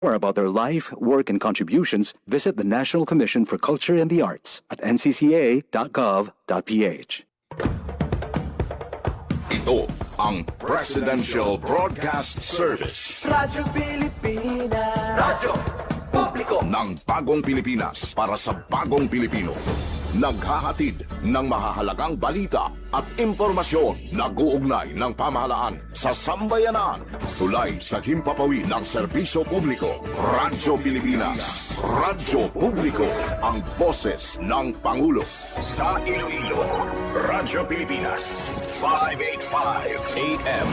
more about their life, work, and contributions, visit the National Commission for Culture and the Arts at ncca.gov.ph. Ito ang Presidential Broadcast Service. Radyo Pilipinas. Radyo Publiko ng bagong Pilipinas para sa bagong Pilipino. Naghahatid ng mahahalagang balita at impormasyon na guugnay ng pamahalaan sa sambayanan. Tulay sa himpapawi ng serbisyo publiko. Radyo Pilipinas. Radyo Publiko. Ang boses ng Pangulo. Sa Iloilo, Radyo Pilipinas. 585 AM.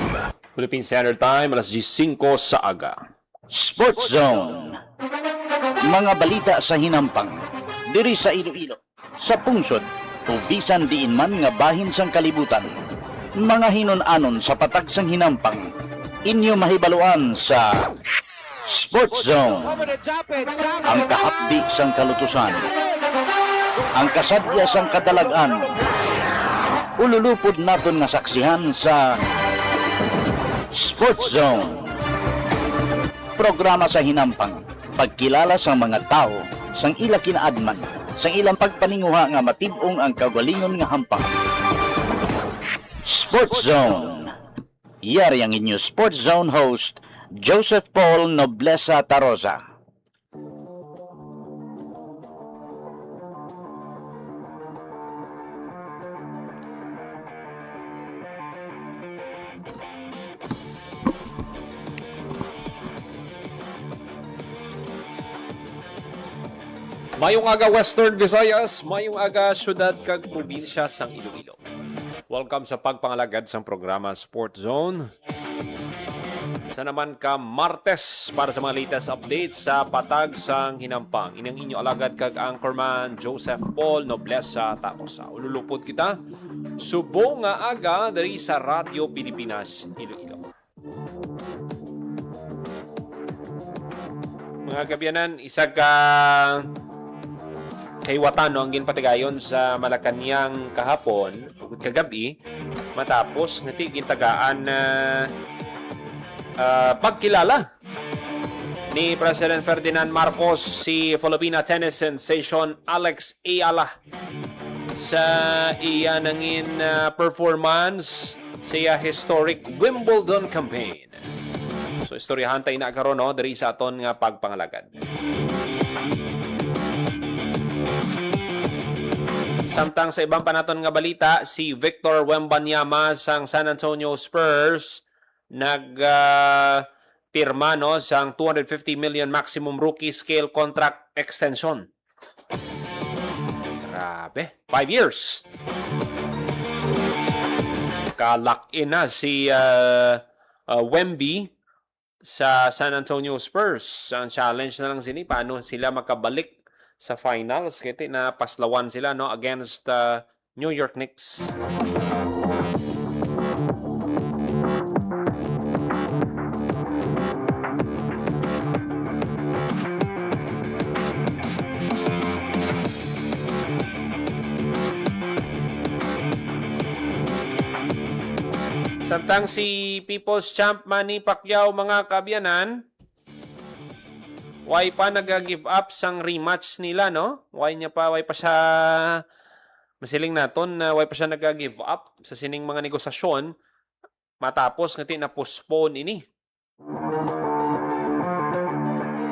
Philippine Standard Time, alas 5 sa aga. Sports Zone. Mga balita sa hinampang. Diri sa Iloilo. Sa pungsod, tubisan diin man nga bahin sang kalibutan. Mga hinon-anon sa patag sang hinampang. Inyo mahibaluan sa Sports Zone. Ang kahapdi sang kalutusan. Ang kasadya sang kadalagan. Ululupod naton nga saksihan sa Sports Zone. Programa sa hinampang. Pagkilala sa mga tao sang ila kinaadman, sang ilang pagpaninguha nga matibong ang kagalingon nga hampang. Sports Zone. Yari ang inyo Sports Zone host, Joseph Paul Noblesa Tarosa. Mayong aga Western Visayas, mayong aga syudad kag probinsya sang Iloilo. Welcome sa pagpangalagad sang programa Sport Zone. Sa naman ka Martes para sa mga latest updates sa patag sang hinampang. Inang inyo alagad kag anchorman Joseph Paul Noblesa Tarosa. Ululupod kita subong nga aga diri sa Radyo Pilipinas Iloilo. Mga kabyanan, isa ka kay Watano ang ginpatigayon sa Malacanang kahapon ug kagabi matapos ngati gitagaan na pagkilala ni President Ferdinand Marcos si Filipina tennis sensation Alex Ayala sa iya nangin performance sa iya historic Wimbledon campaign. So istoryahan tayo na karon no diri sa aton nga pagpangalagad. Samtang sa ibang panaton nga balita, si Victor Wembanyama sang San Antonio Spurs pirma no sang 250 million maximum rookie scale contract extension. Grabe, 5 years. Kalak-in na si Wemby sa San Antonio Spurs. Ang challenge na lang sila paano sila makabalik sa finals kasi na paslawan sila no against New York Knicks. Samtang si People's Champ Manny Pacquiao mga kabyanan, why pa nag-give up sang rematch nila, no? Why pa siya masiling naton na why pa siya nag-give up sa sining mga negosasyon matapos ngati na postpone ini.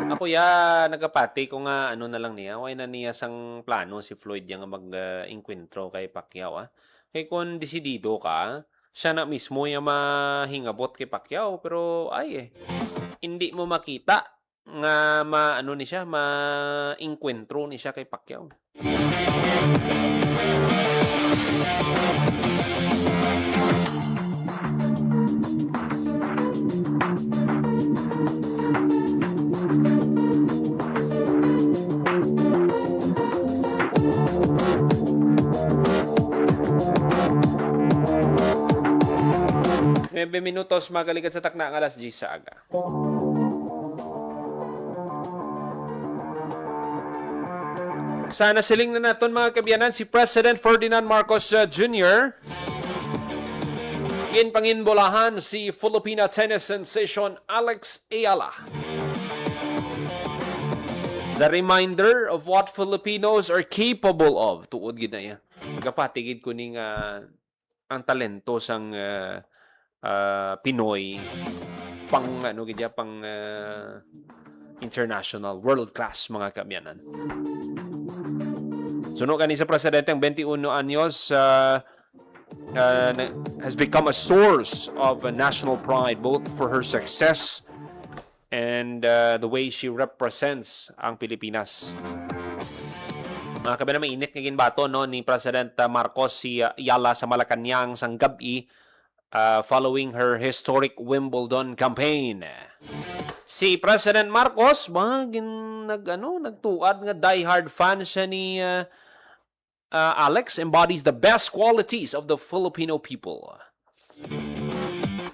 Ako nagapati ko nga ano na lang niya, why na niya sang plano si Floyd yang mag-encuentro kay Pacquiao. Kay kung desidido ka, siya na mismo yung mahingabot kay Pacquiao pero hindi mo makita nga ma-encuentro ni siya kay Pacquiao. May 20 minutos magaligad sa takna ng alas 10 sa aga. Sana siling na naton mga kabyanan si President Ferdinand Marcos Jr. Ginpanginbolahan si Filipina tennis sensation Alex Ayala. The reminder of what Filipinos are capable of. Tuod gid na iya. Magapatigid ko ning ang talento sang Pinoy pang international world class mga kamyanan. Suno kani sa presidente ang 21 anyos has become a source of national pride both for her success and the way she represents ang Pilipinas. Mga kabila, mainit nga ginbato no, ni President Marcos si Yala sa Malacanang sang gabi following her historic Wimbledon campaign. Si President Marcos, nagtuad nga diehard fan siya ni Alex, embodies the best qualities of the Filipino people.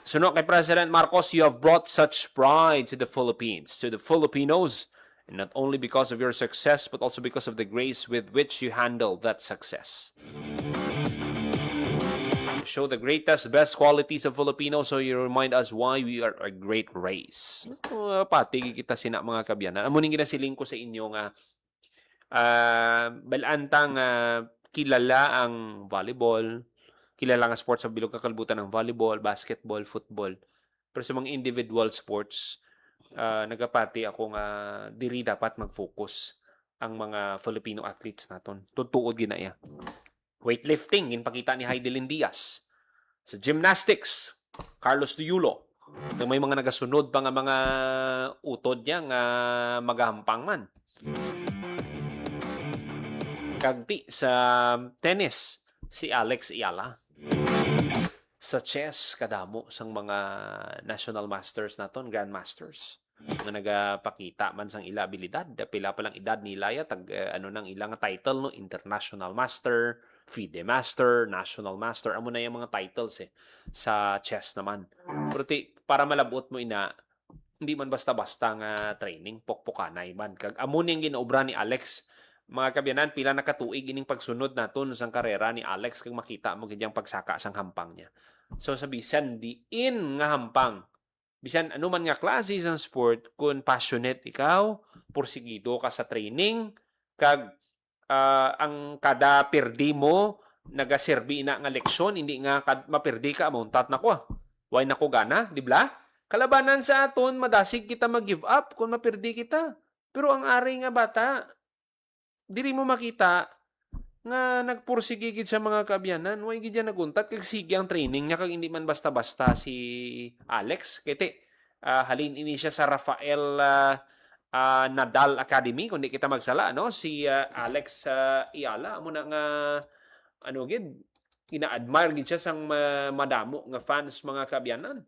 Suno kay President Marcos, you have brought such pride to the Philippines, to the Filipinos, and not only because of your success, but also because of the grace with which you handle that success. Show the greatest, best qualities of Filipinos, so you remind us why we are a great race. Pati kita sina mga kabyanan. Amunin ginasiling ko sa inyo nga balantang kilala ang volleyball, kilala nga sports sa bilog kakalibutan ng volleyball, basketball, football. Pero sa mga individual sports, nagapati ako nga diri dapat mag-focus ang mga Filipino athletes naton. Tutuod ginaya. Weightlifting, ginpakita ni Heidelin Diaz. Sa gymnastics, Carlos Diulo. May mga nagasunod pa nga mga utod niya nga magahampang man. Kagti sa tennis, si Alex Ayala. Sa chess, kadamo sang mga national masters naton, grandmasters. Nga nagapakita man sang ila abilidad. Pila pa lang edad nila ya, nang ilang title, no? International Master, FIDE Master, National Master. Amo na yung mga titles sa chess naman. Pero para malabot mo hindi man basta-basta nga training, pokpokanay man. Amo niyang ginaobra ni Alex. Mga kabyanan, pila nakatuig ining pagsunod naton sang karera ni Alex kag makita mo gidyang pagsaka sang hampang niya. So sa bisan diin nga hampang, bisan ano man nga klase sang sport, kung passionate ikaw, porsigido ka sa training, kag ang kada perdi mo nagaserbi na nga leksyon, hindi nga maperdi ka amontat na ko. Why na ko gana, di ba? Kalabanan sa aton, madasig kita mag-give up kung maperdi kita. Pero ang ari nga bata, diri mo makita nga nagpursigigid sa mga kabyanan, way gid yan naguntat kag sige ang training niya kag hindi man basta-basta si Alex. Kete halin ini siya sa Rafael Nadal Academy kundi kita magsala no, si Alex Ayala amo na nga gid ina-admire gid siya sang madamo nga fans mga kabyanan.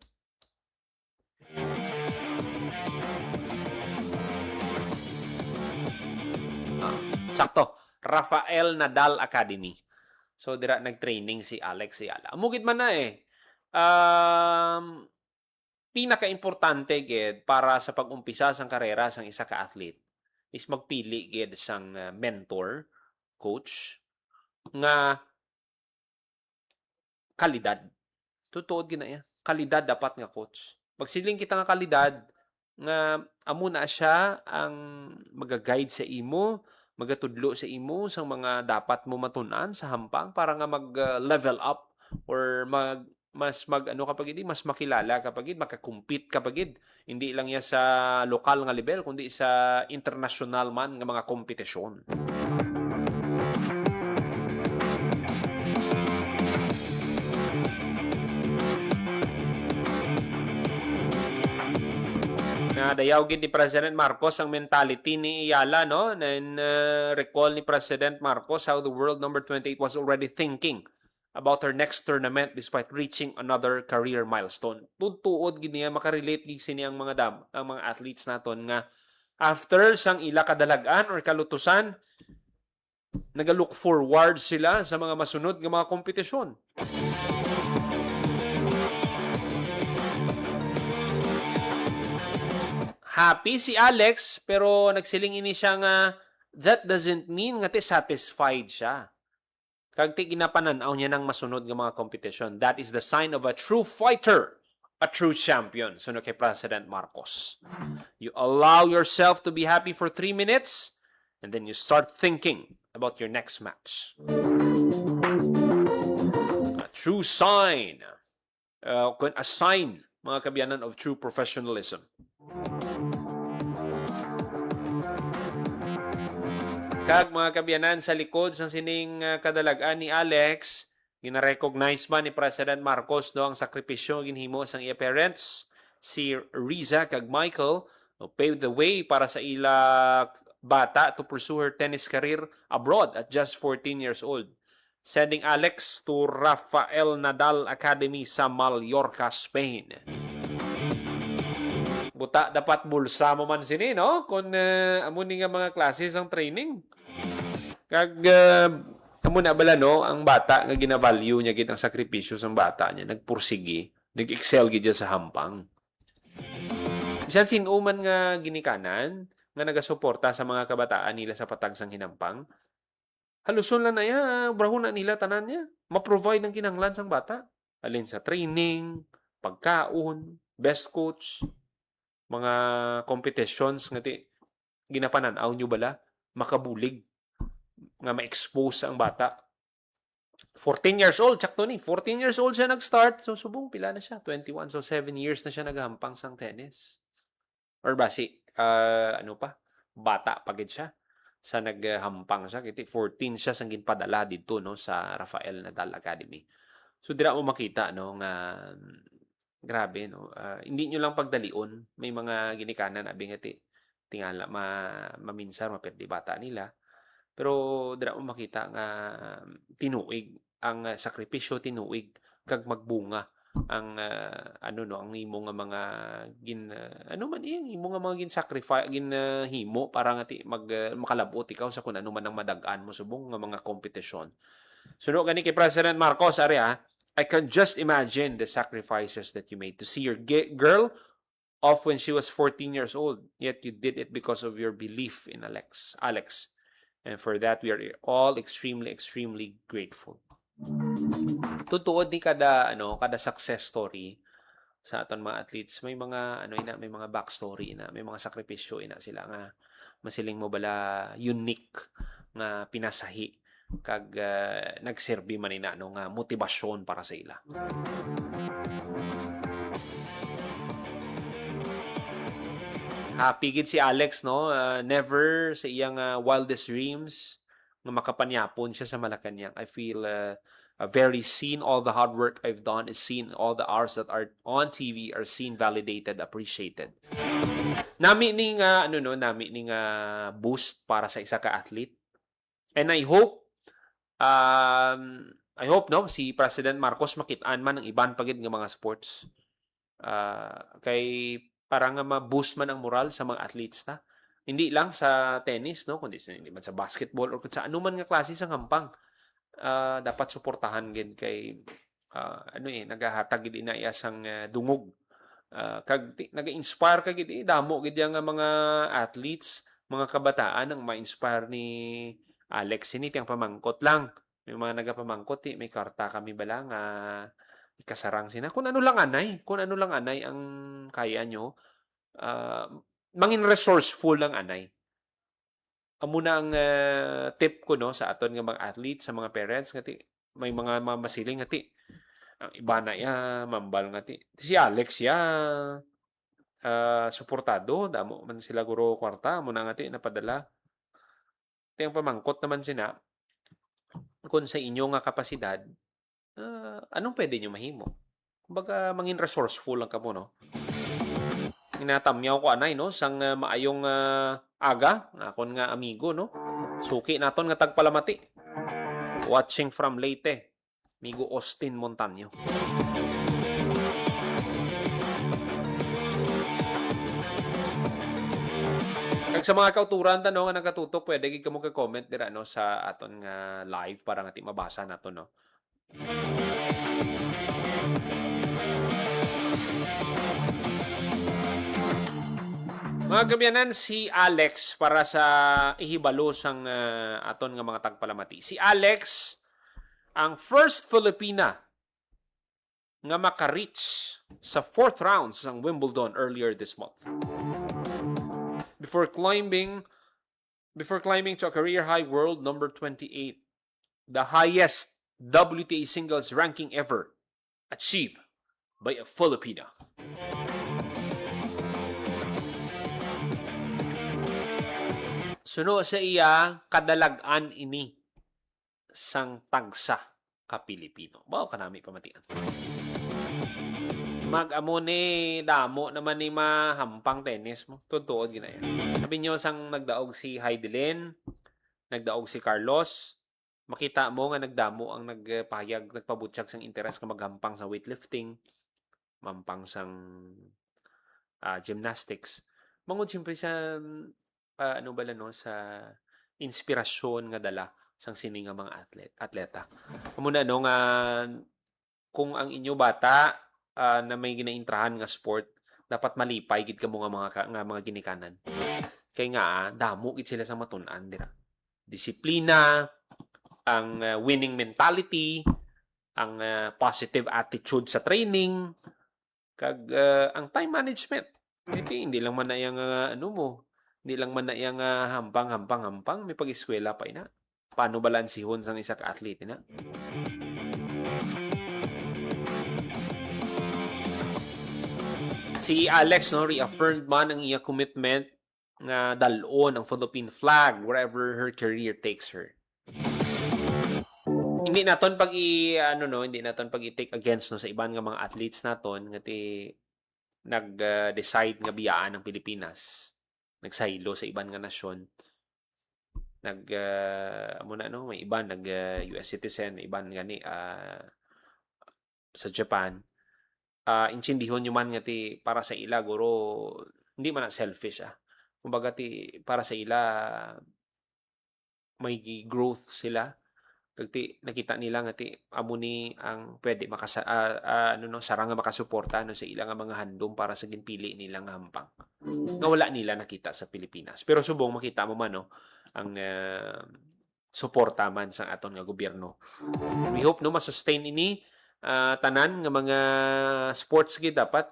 Sakto, Rafael Nadal Academy. So dira nagtraining si Alex Ayala. Amugid man na pinaka-importante gid para sa pag-umpisa sang karera sang isa ka athlete is magpili gid sang mentor, coach nga kalidad. Tutuod gid na kalidad dapat nga coach. Magsiling kita nga kalidad nga amo na siya ang maga-guide sa imo, magatudlo sa imo sang mga dapat mo matun-an sa hampang para nga mag-level up or mas makilala kapag makakumpit kapag hindi lang ya sa lokal nga level kundi sa international man nga mga kompetisyon. Dayaw gid ni President Marcos ang mentality ni Ayala no, and recall ni President Marcos how the world number 28 was already thinking about her next tournament despite reaching another career milestone. Tutuod gid niya makarelate gid sini ang mga athletes naton nga after sang ila kadalagan or kalutusan naga-look forward sila sa mga masunod nga mga kompetisyon. Happy si Alex, pero nagsiling ini siya nga that doesn't mean nga satisfied siya. Kag ti ginapananaw niya ng masunod nga mga kompetisyon. That is the sign of a true fighter, a true champion. So kay President Marcos. You allow yourself to be happy for 3 minutes and then you start thinking about your next match. A true sign. A sign, mga kabiyanan, of true professionalism. Kag mga kabiyanan, sa likod sa sining kadalagan ni Alex, gina-recognize man ni President Marcos no ang sakripisyo ginhimo sang iya parents, si Riza kag Michael, paved the way para sa ila bata to pursue her tennis career abroad at just 14 years old. Sending Alex to Rafael Nadal Academy sa Mallorca, Spain. Buta dapat bulsa mo man sini, no? Kung amunin nga mga classes ang training. Kag amo na bala, no? Ang bata nga gina-value niya gid ang sakripisyo sang bata niya, nagpursigi, nag-excel gid sa hampang. Bisan sinuman nga ginikanan nga nagasuporta sa mga kabataan nila sa patag sang hinampang, haluson lang na ya, brahuna nila tanan niya. Ma-provide ng kinahanglan sang bata. Alin sa training, pagkaon, best coach, mga competitions nga ti ginapananaw nyo bala, makabulig, nga ma-expose ang bata. 14 years old, tsakto ni. 14 years old siya nag-start. So, subong pila na siya. 21. So, 7 years na siya naghampang sang tennis. Or basi, ano pa? Bata pagid siya. Sa naghampang siya. Kiti 14 siya sang ginpadala dito, no, sa Rafael Nadal Academy. So, dira mo makita, no, nga grabe, no. Hindi nyo lang pagdalion. May mga ginikanan, abing ati, tingala, maminsar, mapirdi bata nila. Pero dira mo makita nga tinuig ang sakripisyo, tinuig kag magbunga ang ang imo nga mga imo nga mga gin-sacrifice himo para nga makalabot ikaw sa kun ano man ang madagaan mo subong nga mga kompetisyon. Suno gani kay President Marcos ari I can just imagine the sacrifices that you made to see your girl off when she was 14 years old, yet you did it because of your belief in Alex. And for that, we are all extremely, extremely grateful. Tutuod ni kada success story sa aton mga athletes, may mga may mga backstory ina, may mga sakripisyo ina sila nga masiling mo bala unique nga pinasahi kag nagserbi man ina nga motibasyon para sa ila. Happy gid si Alex, no? Never sa iyang wildest dreams nga makapanyapon siya sa Malacanang. I feel very seen. All the hard work I've done is seen. All the hours that are on TV are seen, validated, appreciated. Nami ning boost para sa isa ka athlete. And I hope no si President Marcos makitaan man ng iban pagid nga mga sports. Kay para nga ma-boost man ang moral sa mga athletes ta. Hindi lang sa tennis, no, kundi hindi man sa basketball or sa anuman nga klase sa hampang. Dapat suportahan gid kay nagahatag gid ina sang dungog. Kag naga-inspire ka gid damo gid nga mga athletes, mga kabataan ang ma-inspire ni Alex ini tiyang pamangkot lang. May mga nagapamangkot may karta kami bala nga ikasarang sina. Kung ano lang anay ang kaya nyo, mangin resourceful lang anay. Amo na ang tip ko, no, sa aton nga mga athletes, sa mga parents ngati may mga masiling ngati ang iba na mambal ngati. Si Alex suportado damo man sila guro kwarta mo na ngati napadala. Tiyang pamangkot naman sina kung sa inyo nga kapasidad, anong pwede nyo mahimo? Kumbaga, mangin resourceful lang ka mo, no? Inatamyaw ko anay, no? Sang maayong aga, akon nga amigo, no? Suki naton nga tagpalamati. Watching from Leyte, amigo Austin Montaño. Kag sa mga kauturan tanong nga nakatutok, pwede gid kamo ka-comment dira no sa aton nga live para nga ti mabasa nato, no. Mga kabyanan, si Alex para sa ihibalo sang aton nga mga tagpalamati. Si Alex ang first Filipina nga maka-reach sa 4th rounds ng Wimbledon earlier this month. Before climbing to a career high world number 28, the highest WTA singles ranking ever achieved by a Filipina. Suno sa iya kadalagan ini sang tagsa ka Pilipino. Bao kanami pamatian. Mag-amo ni damo naman ni mahampang tennis mo. Tutuod ginaya. Sabi niyo sang nagdaog si Heidelin, nagdaog si Carlos, makita mo nga nagdamo ang nagpahayag, nagpabutyag sang interes nga maghampang sa weightlifting, mampang sang gymnastics. Mangod siyempre sa sa inspirasyon nga dala sang sini nga mga atleta. Muna nga kung ang inyo bata na may ginaintrahan nga sport, dapat malipay gid kamo nga mga ginikanan. Kay nga damo gid sila sa matun-an dira. Disiplina, ang winning mentality, ang positive attitude sa training, kag ang time management. Hindi lang man na yang hindi lang man na yang hampang, may pag-eskwela pa ina. Paano balansihon sang isa ka athlete na? Si Alex reaffirmed man ang iya commitment nga dalon ang Philippine flag wherever her career takes her. Hindi naton hindi naton pag-i-take against sa iban nga mga athletes naton nga nag-decide nga biyaan ng Pilipinas, nagsaylo sa iban nga nasyon, may iban US citizen, iban gani sa Japan. Inchindihon nyo man nga para sa ila guro hindi man na selfish kumbaga para sa ila may growth sila kag nakita nila nga amo ni ang pwede sarang nga makasuporta sa ila nga mga handom para sa ginpili nilang hampang nga wala nila nakita sa Pilipinas, pero subong makita mo man ang suporta man sa aton nga gobyerno. We hope masustain ini tanan nga mga sports gid dapat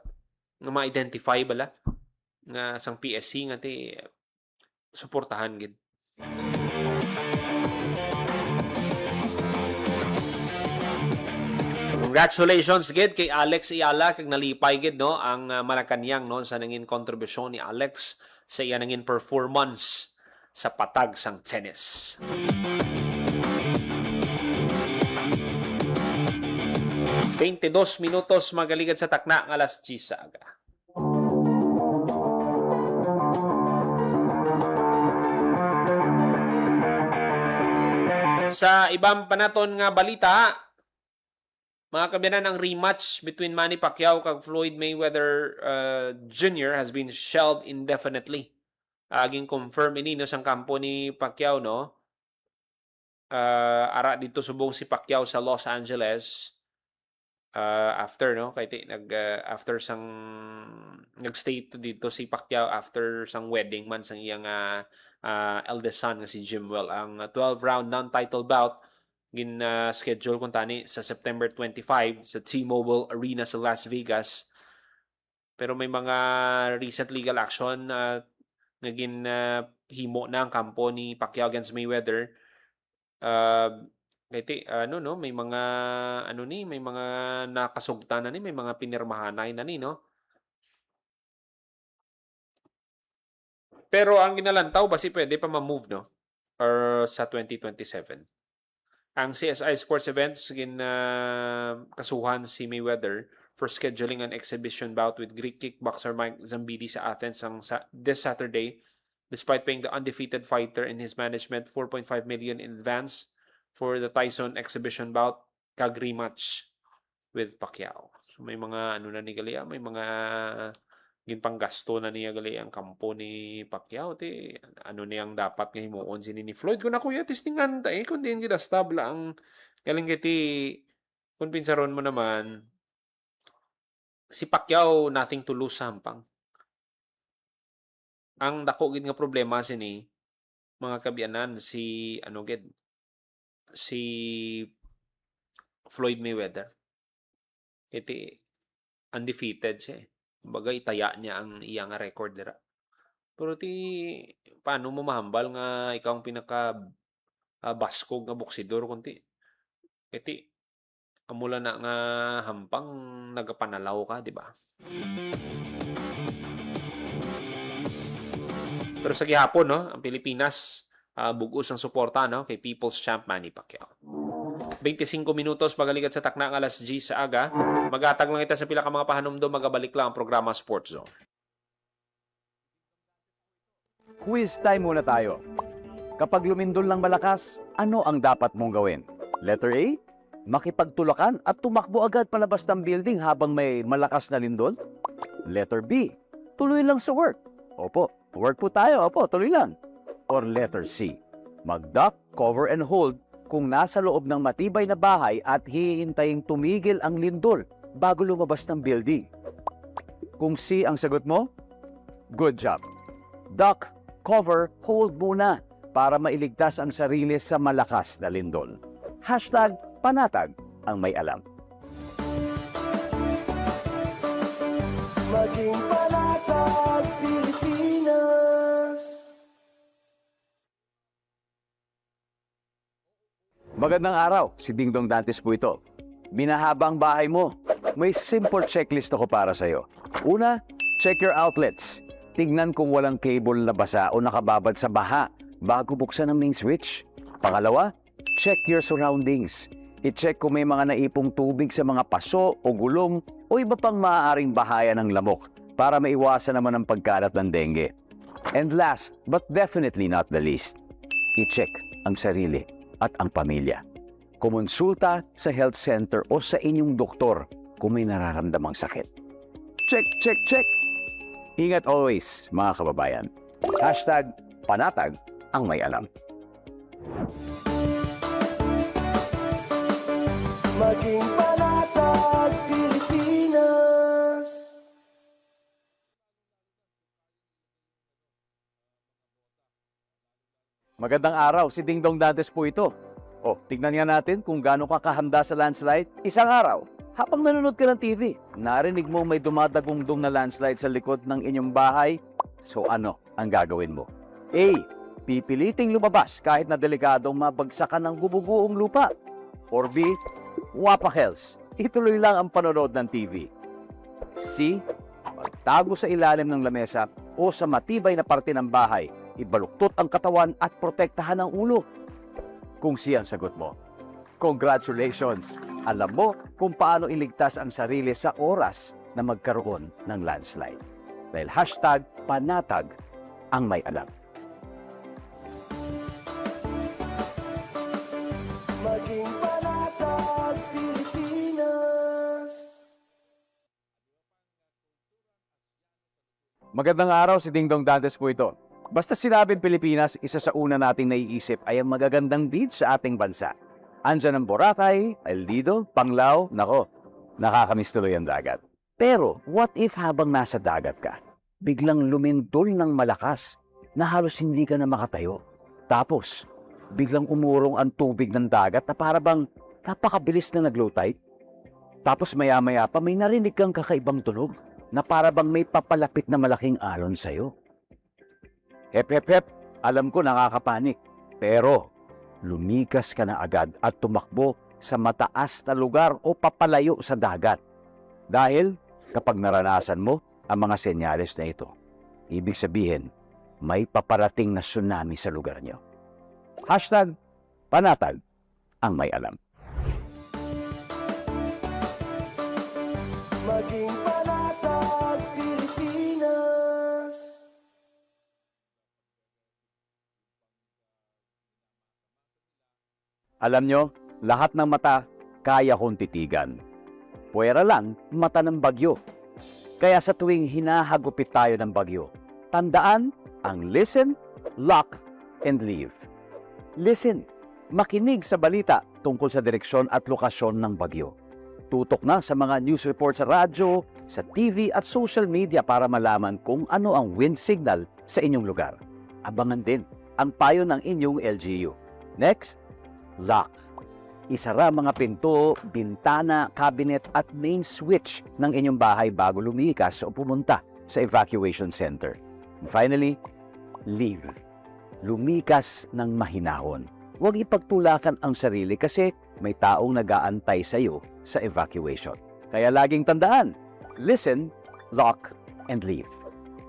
nga ma-identify bala nga sang PSC nga suportahan gid. Congratulations gid kay Alex Ayala kag nalipay gid ang Malacañang sa nangin kontribusyon ni Alex sa iya nangin performance sa patag sang tennis. Dos minutos magaligad sa takna ng alas 10 sa aga. Sa ibang panaton nga balita, mga kabiyanan, ang rematch between Manny Pacquiao kag Floyd Mayweather Jr. has been shelved indefinitely. Aging confirm ini sang kampo ni Pacquiao ara dito subong si Pacquiao sa Los Angeles. After after sang nagstay dito si Pacquiao after sang wedding man sang iyang eldest son nga si Jimwell. Ang 12-round non-title bout schedule kung tani sa September 25 sa T-Mobile Arena sa Las Vegas, pero may mga recent legal action naging himo na ang kampo ni Pacquiao against Mayweather. May mga may mga nakasugtan na may mga pinirmahanay na Pero ang ginalantaw basi pwede pa ma-move or sa 2027. Ang CSI Sports Events kasuhan si Mayweather for scheduling an exhibition bout with Greek kickboxer Mike Zambidi sa Athens this Saturday, despite paying the undefeated fighter and his management $4.5 million in advance for the Tyson exhibition bout kag rematch with Pacquiao. So may mga may mga ginpanggasto na niya gali ang kampo ni Pacquiao niyang dapat nga himuon sini ni Floyd kun ako tistingan kun din gid stabla ang galing kun pinsaron mo naman si Pacquiao nothing to lose hampang. Ang dako gid nga problema sini mga kabyanan si si Floyd Mayweather. iti undefeated siya eh. Kumbaga itaya niya ang iya nga record dira. Pero paano mo mahambal nga ikaw ang pinaka baskog nga boksidor kunti iti amula na nga hampang nagapanalaw ka, di ba? Pero sa gihapon, no, ang Pilipinas bugos ang suporta no kay People's Champ Manny Pacquiao. 25 minutos pagalikat sa takna ng alas 10 sa aga. Magatag lang ita sa pila ka mga pahanumdo, magabalik lang ang programa Sports Zone. Quiz time muna tayo. Kapag lumindol ng malakas, ano ang dapat mong gawin? Letter A, makipagtulakan at tumakbo agad palabas ng building habang may malakas na lindol? Letter B, tuloy lang sa work. Opo, work po tayo. Opo, tuloy lang. Or letter C, mag-duck, cover and hold kung nasa loob ng matibay na bahay at hihintaying tumigil ang lindol bago lumabas ng building. Kung C ang sagot mo, good job. Duck, cover, hold muna para mailigtas ang sarili sa malakas na lindol. Hashtag panatag ang may alam. Maging panatag Pilipinas. Magandang araw, si Dingdong Dantes po ito. Binahaba ang bahay mo. May simple checklist ako para sa'yo. Una, check your outlets. Tignan kung walang cable na basa o nakababad sa baha bago buksan ang main switch. Pangalawa, check your surroundings. I-check kung may mga naipong tubig sa mga paso o gulong o iba pang maaaring bahaya ng lamok para maiwasan naman ang pagkalat ng dengue. And last, but definitely not the least, i-check ang sarili at ang pamilya. Kumonsulta sa health center o sa inyong doktor kung may nararamdamang sakit. Check, check, check! Ingat always, mga kababayan. Hashtag panatag ang may alam. Maging panatag Pilipinas. Magandang araw, si Dingdong Dantes po ito. O, tignan nga natin kung gaano ka kahanda sa landslide. Isang araw, habang nanonood ka ng TV, narinig mo may dumadagungdong na landslide sa likod ng inyong bahay. So ano ang gagawin mo? A. Pipiliting lumabas kahit na delikadong mabagsakan ng bububuong lupa. Or B. Wapakels, ituloy lang ang panonood ng TV. C. Magtago sa ilalim ng lamesa o sa matibay na parte ng bahay. Ibaluktot ang katawan at protektahan ang ulo. Kung siya ang sagot mo, congratulations! Alam mo kung paano iligtas ang sarili sa oras na magkaroon ng landslide. Dahil hashtag panatag ang may alam. Maging panatag Pilipinas. Magandang araw, si Dingdong Dantes po ito. Basta sinabing Pilipinas, isa sa una nating naiisip ay ang magagandang beach sa ating bansa. Andyan ang Boracay, El Nido, Panglao, nako, nakakamiss tuloy ang dagat. Pero what if habang nasa dagat ka, biglang lumindol ng malakas na halos hindi ka na makatayo? Tapos, biglang umurong ang tubig ng dagat na para bang napakabilis na nag-low tide? Tapos maya-maya pa may narinig kang kakaibang tunog na para bang may papalapit na malaking alon sa'yo. Hep, hep, hep, alam ko nakakapanik. Pero, lumikas ka na agad at tumakbo sa mataas na lugar o papalayo sa dagat. Dahil, kapag naranasan mo ang mga senyales na ito, ibig sabihin, may paparating na tsunami sa lugar nyo. Hashtag panatag ang may alam. Maging panatag Pilipinas. Alam nyo, lahat ng mata kaya kong titigan. Puwera lang mata ng bagyo. Kaya sa tuwing hinahagupit tayo ng bagyo, tandaan ang listen, lock, and leave. Listen, makinig sa balita tungkol sa direksyon at lokasyon ng bagyo. Tutok na sa mga news report sa radyo, sa TV at social media para malaman kung ano ang wind signal sa inyong lugar. Abangan din ang payo ng inyong LGU. Next, lock. Isara mga pinto, bintana, cabinet at main switch ng inyong bahay bago lumikas o pumunta sa evacuation center. And finally, leave. Lumikas ng mahinahon. Huwag ipagtulakan ang sarili kasi may taong nag-aantay sa iyo sa evacuation. Kaya laging tandaan, listen, lock, and leave.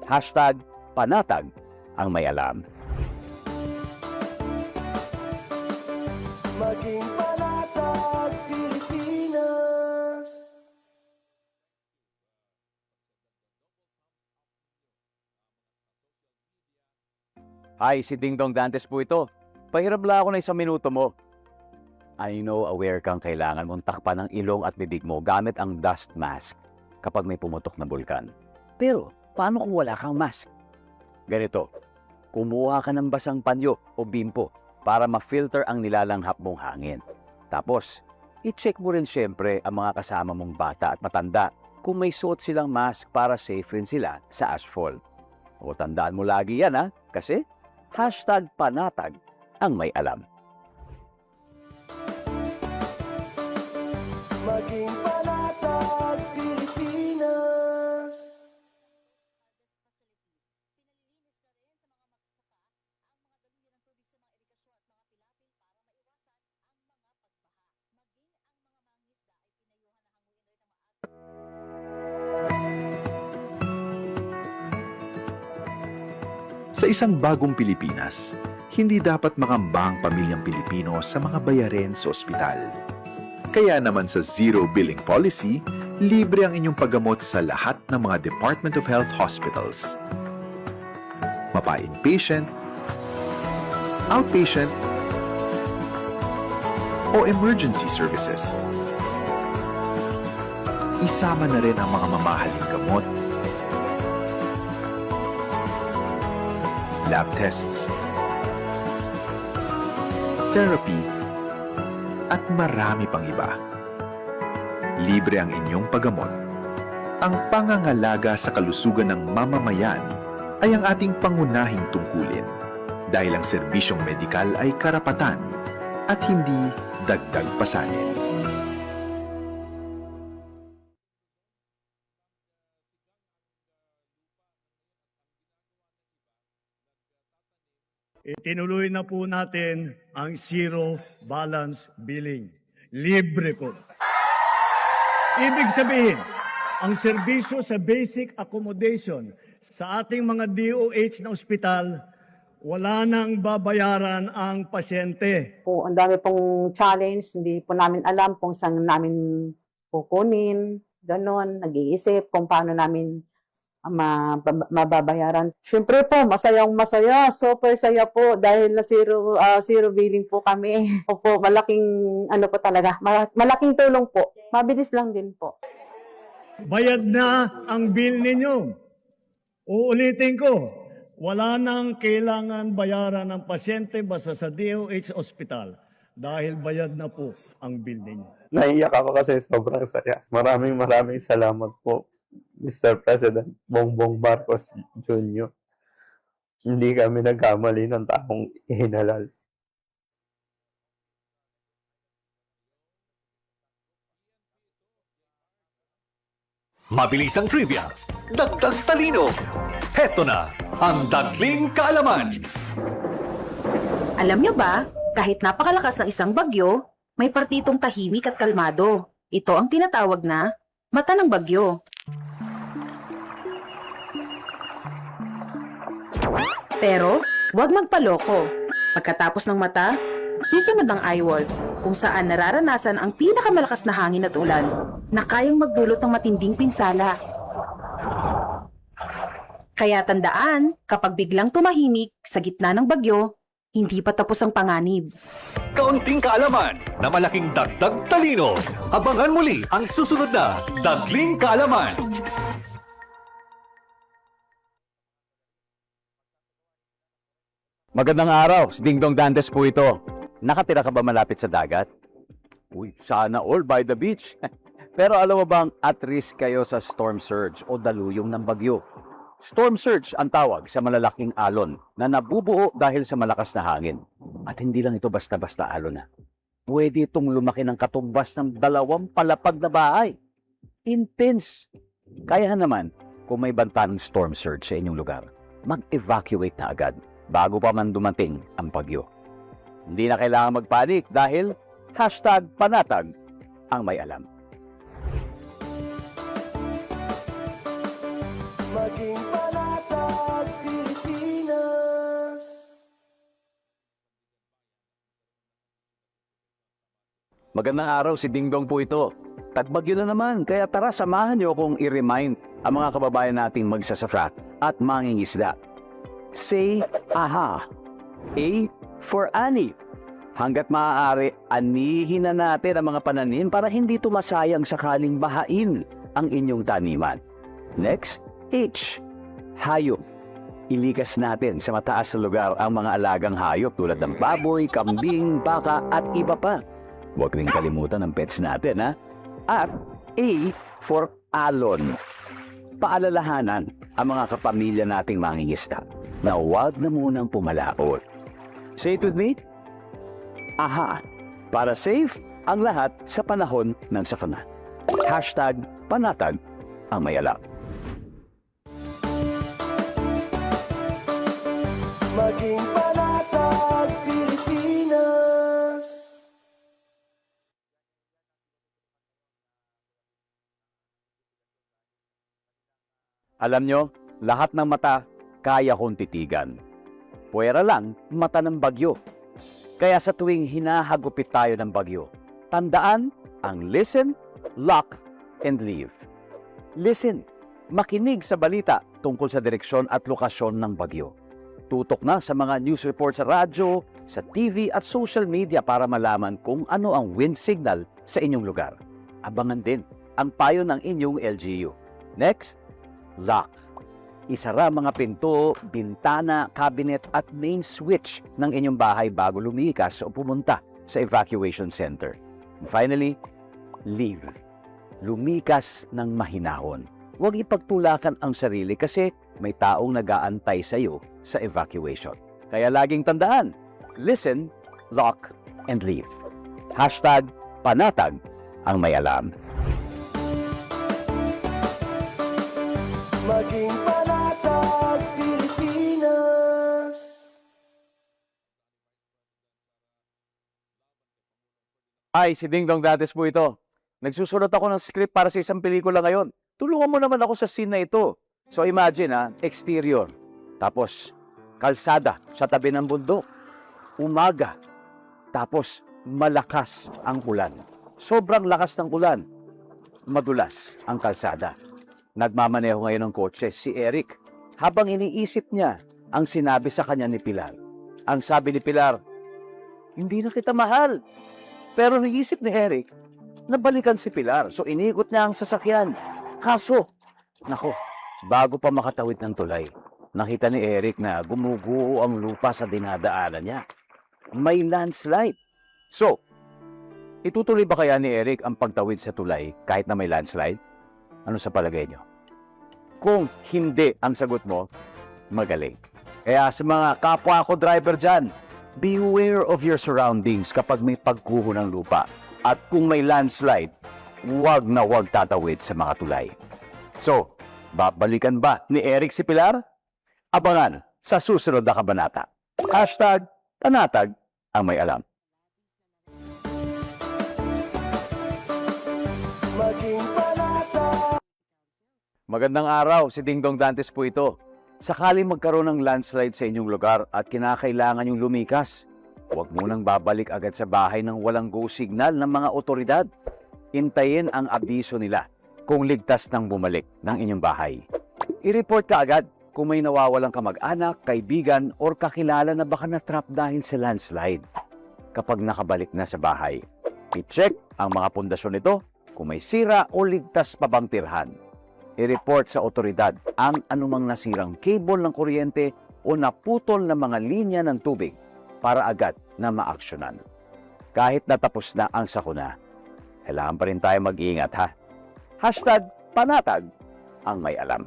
Hashtag panatag ang may alam. Maging panatag Pilipinas. Hi, si Ding Dong Dantes po ito. Pahiram lang ako ng 1 minuto mo. I know aware kang kailangan mong takpan ang ilong at bibig mo gamit ang dust mask kapag may pumutok na bulkan. Pero, paano kung wala kang mask? Ganito, kumuha ka ng basang panyo o bimpo para ma-filter ang nilalanghap mong hangin. Tapos, i-check mo rin siyempre ang mga kasama mong bata at matanda kung may suot silang mask para safe rin sila sa asphalt. O tandaan mo lagi yan kasi hashtag panatag ang may alam. Maging panatag Pilipinas. Sa isang bagong Pilipinas, hindi dapat makamba ang pamilyang Pilipino sa mga bayarin sa ospital. Kaya naman sa Zero Billing Policy, libre ang inyong paggamot sa lahat ng mga Department of Health hospitals. Mapa-inpatient, outpatient, o emergency services. Isama na rin ang mga mamahaling gamot, lab tests, therapy, at marami pang iba. Libre ang inyong paggamot. Ang pangangalaga sa kalusugan ng mamamayan ay ang ating pangunahing tungkulin dahil ang serbisyong medikal ay karapatan at hindi dagdag pasanin. Itinuloy na po natin ang zero balance billing. Libre po. Ibig sabihin, ang serbisyo sa basic accommodation sa ating mga DOH na ospital, wala nang babayaran ang pasyente. Po, ang dami pong challenge, hindi po namin alam kung saan namin kukunin, ganon, nag-iisip kung paano namin mababayaran. Siyempre po, masaya, super saya po dahil na zero billing po kami. Opo, malaking ano po talaga, malaking tulong po. Mabilis lang din po. Bayad na ang bill ninyo. Uulitin ko, wala nang kailangan bayaran ng pasyente basta sa DOH Hospital dahil bayad na po ang bill ninyo. Naiyak ako kasi sobrang saya. Maraming salamat po, Mr. President Bongbong Marcos Jr. Hindi kami nagkamali ng taong ihinalal. Mabilis ang trivia, dagdag talino. Heto na ang Dagling Kaalaman. Alam niyo ba, kahit napakalakas ng isang bagyo, may partitong tahimik at kalmado. Ito ang tinatawag na mata ng bagyo. Pero, huwag magpaloko. Pagkatapos ng mata, susunod ang eyewall, kung saan nararanasan ang pinakamalakas na hangin at ulan na kayang magdulot ng matinding pinsala. Kaya tandaan, kapag biglang tumahimik sa gitna ng bagyo, hindi pa tapos ang panganib. Kaunting kaalaman na malaking dagdag talino. Abangan muli ang susunod na Dagling Kaalaman. Magandang araw, si Ding Dong Dantes po ito. Nakatira ka ba malapit sa dagat? Uy, sana all by the beach. Pero alam mo bang at risk kayo sa storm surge o daluyong ng bagyo? Storm surge ang tawag sa malalaking alon na nabubuo dahil sa malakas na hangin. At hindi lang ito basta-basta alon na. pwede itong lumaki ng katumbas ng 2 palapag na bahay. Intense. Kaya naman, kung may banta ng storm surge sa inyong lugar, mag-evacuate na agad bago pa man dumating ang bagyo. Hindi na kailangan magpanik dahil #panatag ang may alam. Maging panatag, Pilipinas. Magandang araw, si Dingdong po ito. Tagbagyo na naman, kaya tara samahan niyo kung i-remind ang mga kababayan nating magsasaka at mangingisda. Say aha. A for ani. Hanggat maaari, anihin na natin ang mga pananim para hindi tumasayang sakaling bahain ang inyong taniman. Next, H. Hayop. Ilikas natin sa mataas na lugar ang mga alagang hayop tulad ng baboy, kambing, baka at iba pa. Huwag rin kalimutan ang pets natin, ha? At A for alon. Paalalahanan ang mga kapamilya nating mangingisda na huwag na munang pumalaot. Say it with me. Aha. Para safe ang lahat sa panahon ng sakuna. #panatag ang may alam. Maging panatag, Pilipinas. Alam nyo, lahat ng mata kaya kong titigan. Puwera lang mata ng bagyo. Kaya sa tuwing hinahagupit tayo ng bagyo, tandaan ang listen, lock, and leave. Listen, makinig sa balita tungkol sa direksyon at lokasyon ng bagyo. Tutok na sa mga news report sa radyo, sa TV at social media para malaman kung ano ang wind signal sa inyong lugar. Abangan din ang payo ng inyong LGU. Next, lock. Isara mga pinto, bintana, cabinet at main switch ng inyong bahay bago lumikas o pumunta sa evacuation center. And finally, leave. Lumikas ng mahinahon. Huwag ipagtulakan ang sarili kasi may taong nag-aantay sa iyo sa evacuation. Kaya laging tandaan, listen, lock, and leave. #panatag ang may alam. Maging panatag, Pilipinas. Hi, si Dingdong Dantes po ito. Nagsusulat ako ng script para sa isang pelikula ngayon. Tulungan mo naman ako sa scene na ito. So imagine exterior. Tapos, kalsada sa tabi ng bundok. Umaga. Tapos, malakas ang ulan. Sobrang lakas ng ulan. Madulas ang kalsada. Nagmamaneho ngayon ng kotse si Eric habang iniisip niya ang sinabi sa kanya ni Pilar. Ang sabi ni Pilar, "Hindi na kita mahal." Pero naisip ni Eric na balikan si Pilar, so inikot niya ang sasakyan. Kaso, nako, bago pa makatawid ng tulay, nakita ni Eric na gumuguho ang lupa sa dinadaanan niya. May landslide. So, itutuloy ba kaya ni Eric ang pagtawid sa tulay kahit na may landslide? Ano sa palagay nyo? Kung hindi ang sagot mo, magaling. Kaya sa mga kapwa ko driver dyan, beware of your surroundings kapag may pagguho ng lupa. At kung may landslide, huwag na huwag tatawid sa mga tulay. So, babalikan ba ni Eric si Pilar? Abangan sa susunod na kabanata. #panatag ang may alam. Maging panatag. Magandang araw, si Dingdong Dantes po ito. Sakaling magkaroon ng landslide sa inyong lugar at kinakailangan yung lumikas, huwag munang babalik agad sa bahay ng walang go signal ng mga otoridad. Hintayin ang abiso nila kung ligtas nang bumalik ng inyong bahay. I-report ka agad kung may nawawalang kamag-anak, kaibigan, or kakilala na baka na-trap dahil sa landslide. Kapag nakabalik na sa bahay, i-check ang mga pundasyon nito kung may sira o ligtas pa bang tirhan. I-report sa otoridad ang anumang nasirang cable ng kuryente o naputol na mga linya ng tubig para agad na maaksyonan. Kahit natapos na ang sakuna, kailangan pa rin tayo mag-iingat, ha? #panatag ang may alam.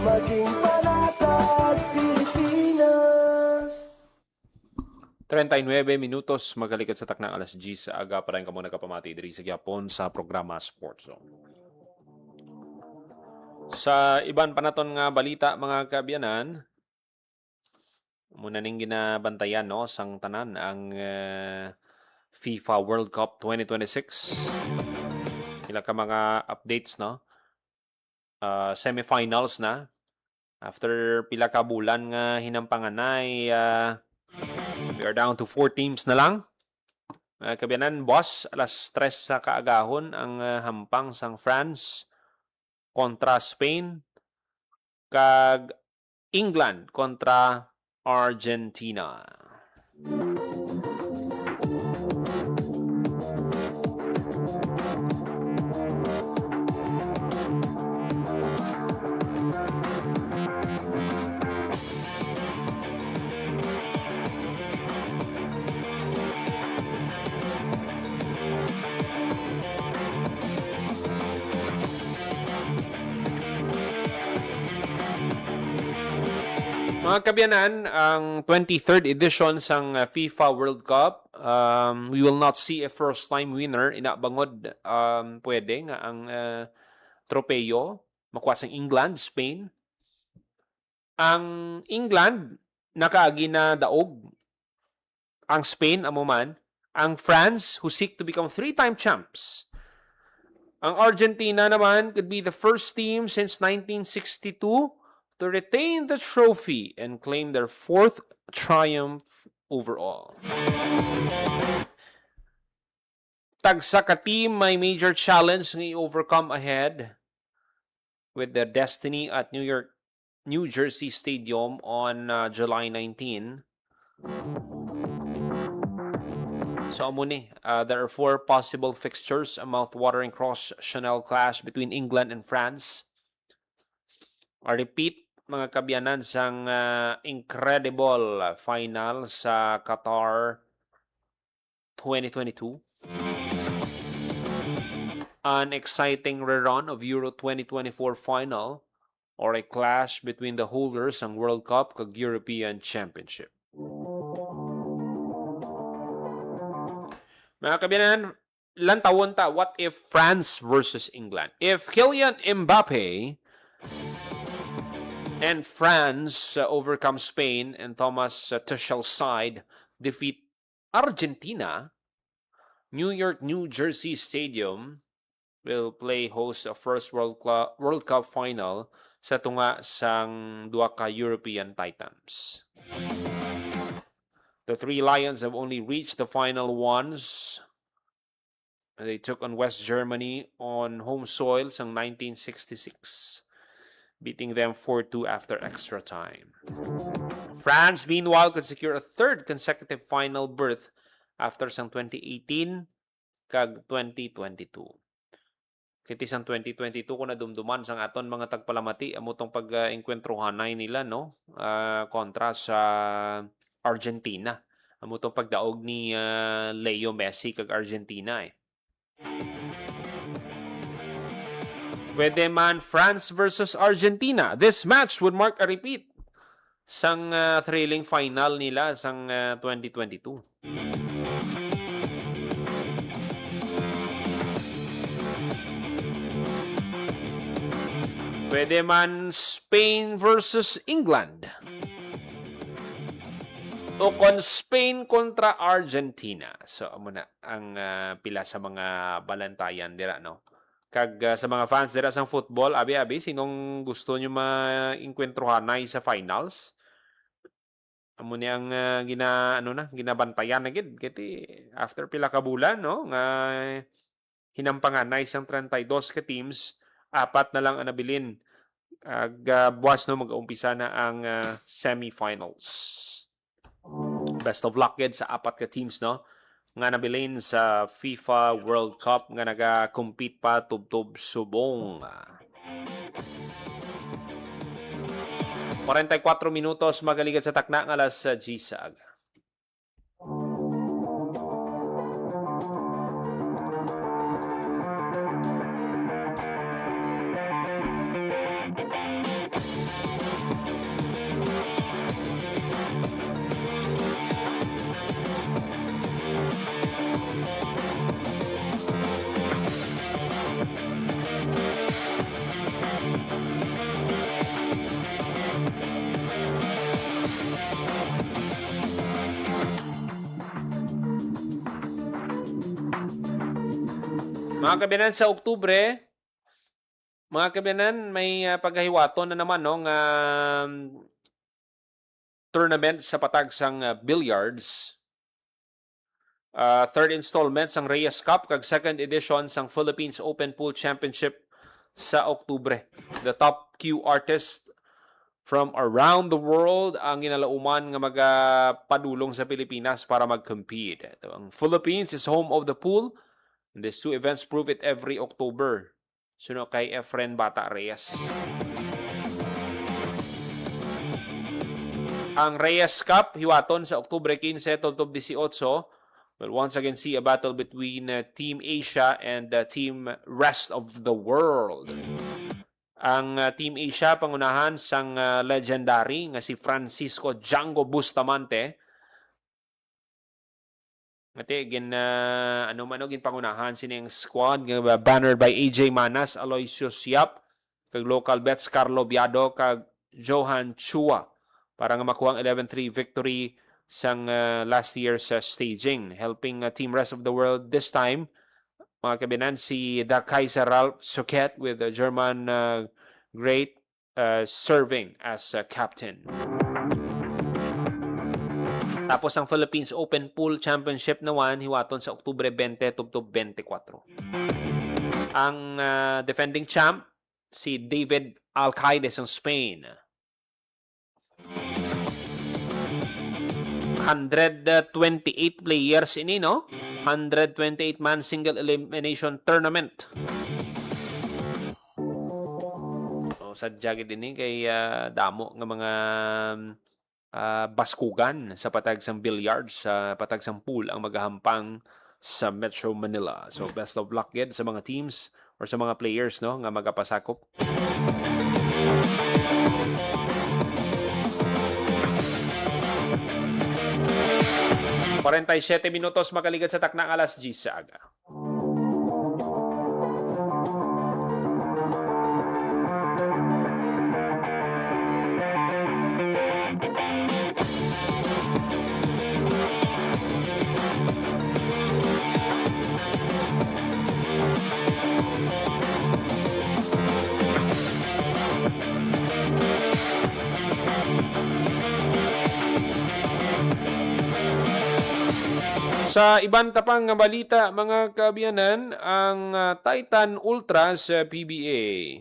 Maging panatag, Pilipinas. 39 minutos magalikat sa taknang alas 10 sa aga pa rin kamo nagkapamati diri sa Gyapon sa programa Sports Zone. Sa iban pa naton nga balita mga kaabyanan, muna ning ginabantayan no sang tanan ang FIFA World Cup 2026. Ilang ka mga updates no. Semifinals na after pila ka bulan nga hinampanganay. We are down to 4 teams na lang. Kabiyanan, boss, alas 3 sa kaagahon ang hampang sang France kontra Spain kag England kontra Argentina. Mga kabyanan, ang 23rd edition sang FIFA World Cup, we will not see a first-time winner. Inabangod pwede nga ang tropeyo makuha sang England, Spain. Ang England, nakaagi na daog. Ang Spain, amuman. Ang France, who seek to become 3-time champs. Ang Argentina naman could be the first team since 1962 to retain the trophy and claim their 4th triumph overall. Tagsa ka team may major challenge nga i-overcome ahead with their destiny at New Jersey Stadium on July 19. So amuni, there are 4 possible fixtures, a mouth-watering cross-Chanel clash between England and France. I repeat, mga kabyanan sang incredible final sa Qatar 2022. An exciting rerun of Euro 2024 final or a clash between the holders ng World Cup kag European Championship. Mga kabyanan, lantawon ta, what if France versus England? If Kylian Mbappe and France overcome Spain and Thomas Tuchel's side defeat Argentina, New Jersey Stadium will play host a first World Cup final sa tunga sang duha ka European Titans. The three Lions have only reached the final once. They took on West Germany on home soil sang 1966. Beating them 4-2 after extra time. France, meanwhile, could secure a 3rd consecutive final berth after sang 2018 kag 2022. Kiti sang 2022 kung nadumduman sang aton mga tagpalamati amutong pag-inkwentrohanay nila no kontra sa Argentina. Amutong pagdaog ni Leo Messi kag Argentina eh. Pwede man France versus Argentina. This match would mark a repeat sang thrilling final nila sang 2022. Pwede man Spain versus England. O kon Spain kontra Argentina. So, amo na ang pila sa mga balantayan dira no. Kag sa mga fans dira sang football, abi sinong gusto nyo ma-inkwentrohanay sa finals? Amo ni ang ginabantayan na gid kiti after pila ka bulan no nga hinampanganay sang 32 ka teams, 4 na lang ang nabilin. Buwas no mag-umpisa na ang semifinals. Best of luck gid sa 4 ka teams no nga nabilin sa FIFA World Cup nga naga-compete pa tubtob subong. 44 minutos magaligat sa takna ng alas 10 sa aga. Mga kabiyanan, sa Oktubre, mga kabiyanan, may paghahiwaton na naman no, nga tournament sa patagsang billiards. Third installment sang Reyes Cup kag second edition sang Philippines Open Pool Championship sa Oktubre. The top Q artists from around the world ang ginalauman nga magapadulong sa Pilipinas para mag-compete. Ang Philippines is home of the pool. And these two events prove it every October. Suno kay Efren Bata Reyes. Ang Reyes Cup, hiwaton sa Oktubre 15 hangtod 18. We'll once again see a battle between Team Asia and Team Rest of the World. Ang Team Asia, pangunahan sang legendary nga si Francisco Django Bustamante. Ngati, gin pangunahan sining squad, bannered by AJ Manas, Aloysius Yap, kag local bets Carlo Biado, kag Johan Chua, para nga makuha ang 11-3 victory sang last year's staging. Helping Team Rest of the World this time, mga kabinan, si The Kaiser Ralph Suket with the German great serving as captain. Tapos ang Philippines Open Pool Championship naman, hiwaton sa Oktubre 20 tubtob 24. Ang defending champ, si David Alcaides ng Spain. 128 players ini, no? 128-man single elimination tournament. Sadya gid ini kay damo nga mga baskugan sa patagsang billiards, sa patagsang pool ang magahampang sa Metro Manila. So best of luck gid sa mga teams or sa mga players, no, nga magapasakop. Parentay 7 minutos makaligad sa taknang alas 10 sa aga. Sa ibang tapang nga balita, mga kabiyanan, ang Titan Ultra sa PBA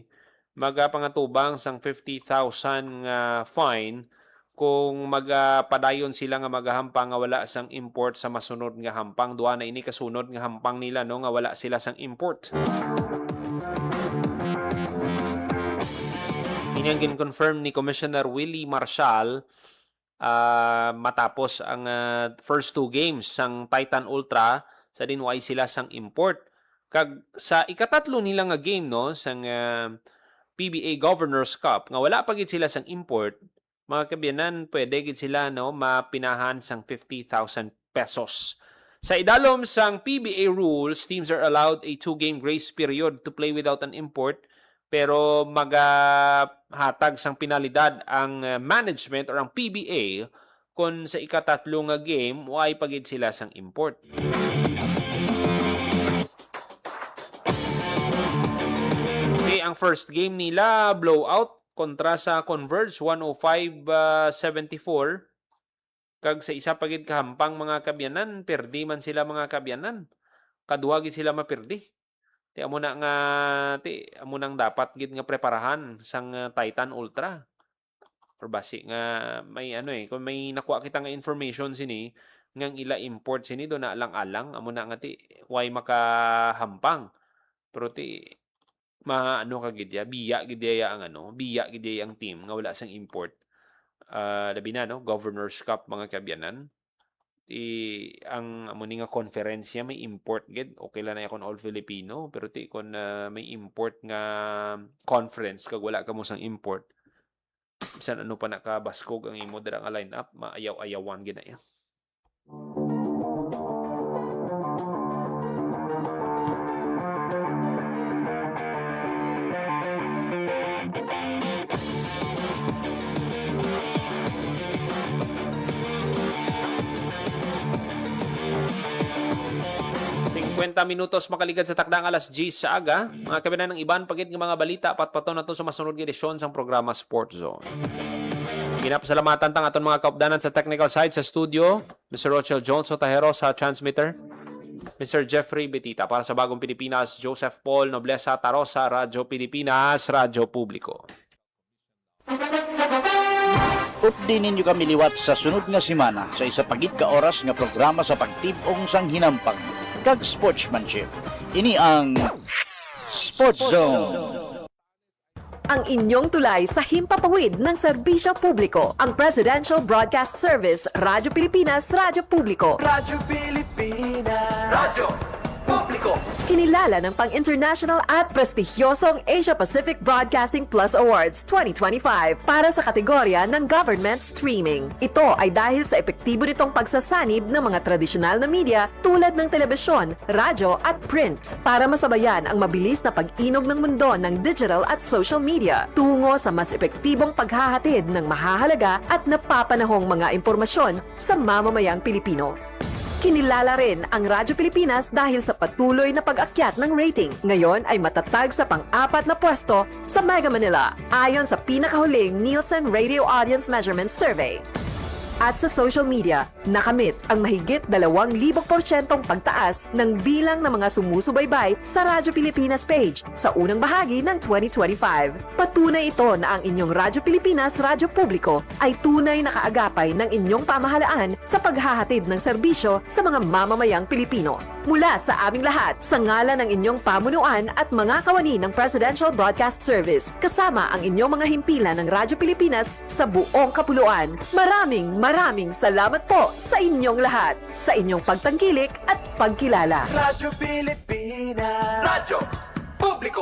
magapangatubang sang 50,000 fine kung magpadayon sila nga magahampang nga wala sang import sa masunod nga hampang. Duha na ini kasunod nga hampang nila, no, nga wala sila sang import. Ini ang gin-confirm ni Commissioner Willie Marshall matapos ang first 2 games sang Titan Ultra sa dinway sila sang import. Kag sa ikatatlo nila nga game, no, sang PBA Governors Cup nga wala pa gid sila sang import, mga kabiyanan, pwede gid sila, no, mapinahan sang 50,000 pesos. Sa idalom sang PBA rules, teams are allowed a 2-game grace period to play without an import. Pero magahatag sang penalidad ang management or ang PBA kung sa ikatatlo nga game way pagid sila sang import. Okay, ang first game nila blowout kontra sa Converge 105-74. Kag sa isa pagid kahampang, mga kabyanan, perdi man sila, mga kabyanan. Kaduha gid sila mapirdi. Amo na nga amo nang dapat gid nga preparahan sang Titan Ultra. Or basi nga may kung may nakuha kita nga information sini nga ila import sini do na alang-alang, amo na nga way makahampang. Pero ka gid ya, biya gid ya ang biya gid ya ang team nga wala sang import. Labi na, no, Governors Cup, mga kabyanan. Ang amuni nga konferensya may import gid, okay lang na kon all Filipino, pero kon may import nga conference kag wala ka mo sang import, bisan ano pa nakabaskog ang imo dira nga lineup, maayaw-ayawan gid na ya. 50 minutos makaligad sa takdang alas 10 sa aga. Mga kabinan ng iban pagit ng mga balita patpato na to sa masunod nga edisyon sang programa Sport Zone. Ginapasalamatan tang aton mga kaupdanan sa technical side sa studio, Mr. Rochelle Jones Otahero sa transmitter, Mr. Jeffrey Betita para sa Bagong Pilipinas, Joseph Paul Noblesa Tarosa, Radyo Pilipinas, Radyo Publiko. Updinin niyo kami liwat sa sunod nga semana sa isa pagit ka oras nga programa sa pagtibong sang hinampang kag sportsmanship. Ini ang Sports Zone. Ang inyong tulay sa himpapawid ng serbisyo publiko. Ang Presidential Broadcast Service, Radyo Pilipinas, Radyo Publiko. Radyo Pilipinas. Radyo Publiko. Kinilala ng pang-international at prestigyosong Asia Pacific Broadcasting Plus Awards 2025 para sa kategorya ng Government Streaming. Ito ay dahil sa epektibo nitong pagsasanib ng mga tradisyonal na media tulad ng telebisyon, radyo at print para masabayan ang mabilis na pag-inog ng mundo ng digital at social media tungo sa mas epektibong paghahatid ng mahahalaga at napapanahong mga impormasyon sa mamamayang Pilipino. Kinilala rin ang Radyo Pilipinas dahil sa patuloy na pag-akyat ng rating. Ngayon ay matatag sa pang-4 na pwesto sa Mega Manila ayon sa pinakahuling Nielsen Radio Audience Measurement Survey. At sa social media, nakamit ang mahigit 2,000% pagtaas ng bilang ng mga sumusubaybay sa Radyo Pilipinas page sa unang bahagi ng 2025. Patunay ito na ang inyong Radyo Pilipinas Radyo Publiko ay tunay na kaagapay ng inyong pamahalaan sa paghahatid ng serbisyo sa mga mamamayang Pilipino. Mula sa aming lahat, sa ngalan ng inyong pamunuan at mga kawani ng Presidential Broadcast Service, kasama ang inyong mga himpilan ng Radyo Pilipinas sa buong kapuluan, Maraming salamat po sa inyong lahat, sa inyong pagtangkilik at pagkilala. Radyo Pilipinas. Radyo Publiko.